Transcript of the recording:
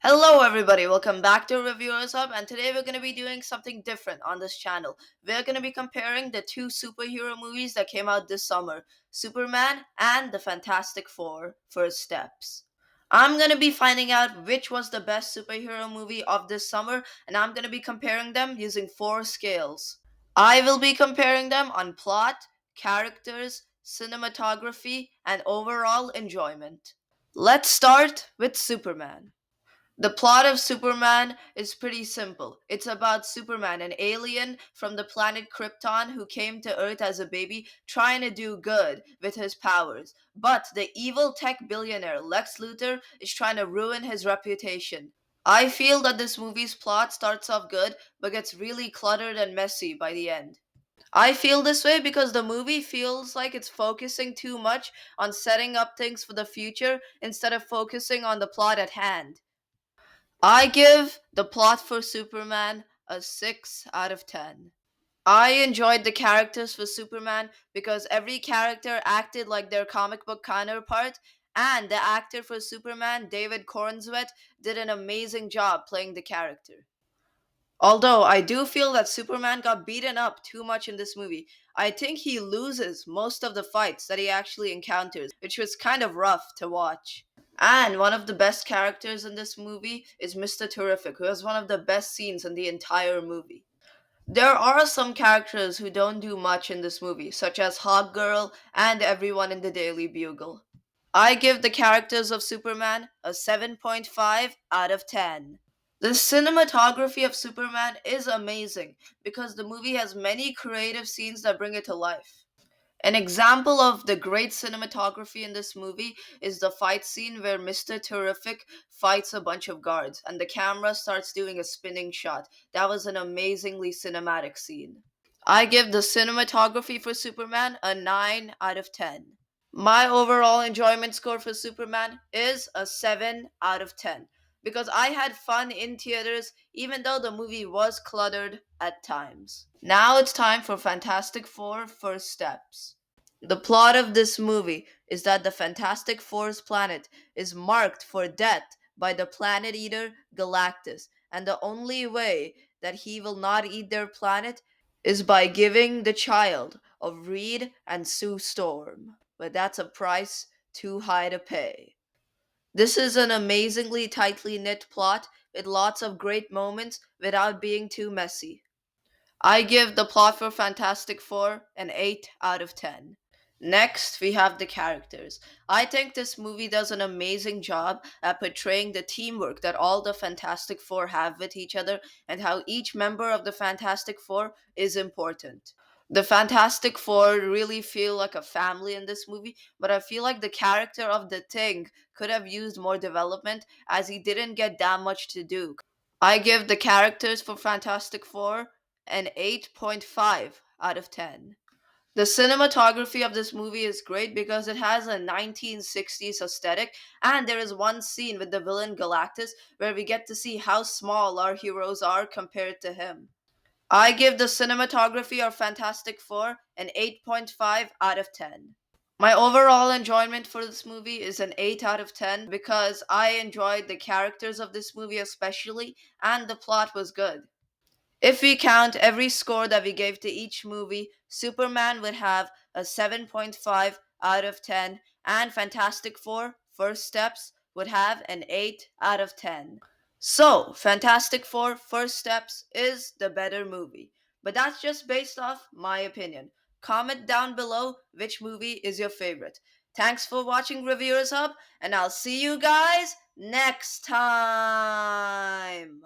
Hello, everybody. Welcome back to Reviewers Hub, and today we're going to be doing something different on this channel. We're going to be comparing the two superhero movies that came out this summer, Superman and The Fantastic Four First Steps. I'm going to be finding out which was the best superhero movie of this summer, and I'm going to be comparing them using four scales. I will be comparing them on plot, characters, cinematography, and overall enjoyment. Let's start with Superman. The plot of Superman is pretty simple. It's about Superman, an alien from the planet Krypton who came to Earth as a baby trying to do good with his powers. But the evil tech billionaire Lex Luthor is trying to ruin his reputation. I feel that this movie's plot starts off good but gets really cluttered and messy by the end. I feel this way because the movie feels like it's focusing too much on setting up things for the future instead of focusing on the plot at hand. I give the plot for Superman a 6 out of 10. I enjoyed the characters for Superman because every character acted like their comic book counterpart, and the actor for Superman, David Cornswet, did an amazing job playing the character. Although I do feel that Superman got beaten up too much in this movie. I think he loses most of the fights that he actually encounters, which was kind of rough to watch. And one of the best characters in this movie is Mr. Terrific, who has one of the best scenes in the entire movie. There are some characters who don't do much in this movie, such as Hawkgirl and everyone in the Daily Bugle. I give the characters of Superman a 7.5 out of 10. The cinematography of Superman is amazing because the movie has many creative scenes that bring it to life. An example of the great cinematography in this movie is the fight scene where Mr. Terrific fights a bunch of guards and the camera starts doing a spinning shot. That was an amazingly cinematic scene. I give the cinematography for Superman a 9 out of 10. My overall enjoyment score for Superman is a 7 out of 10 because I had fun in theaters even though the movie was cluttered at times. Now it's time for Fantastic Four First Steps. The plot of this movie is that the Fantastic Four's planet is marked for death by the planet eater Galactus, and the only way that he will not eat their planet is by giving the child of Reed and Sue Storm. But that's a price too high to pay. This is an amazingly tightly knit plot with lots of great moments without being too messy. I give the plot for Fantastic Four an 8 out of 10. Next, we have the characters. I think this movie does an amazing job at portraying the teamwork that all the Fantastic Four have with each other and how each member of the Fantastic Four is important. The Fantastic Four really feel like a family in this movie, but I feel like the character of the Thing could have used more development as he didn't get that much to do. I give the characters for Fantastic Four an 8.5 out of 10. The cinematography of this movie is great because it has a 1960s aesthetic, and there is one scene with the villain Galactus where we get to see how small our heroes are compared to him. I give the cinematography of Fantastic Four an 8.5 out of 10. My overall enjoyment for this movie is an 8 out of 10 because I enjoyed the characters of this movie especially, and the plot was good. If we count every score that we gave to each movie, Superman would have a 7.5 out of 10, and Fantastic Four First Steps would have an 8 out of 10. So, Fantastic Four First Steps is the better movie. But that's just based off my opinion. Comment down below which movie is your favorite. Thanks for watching Reviewers Hub, and I'll see you guys next time.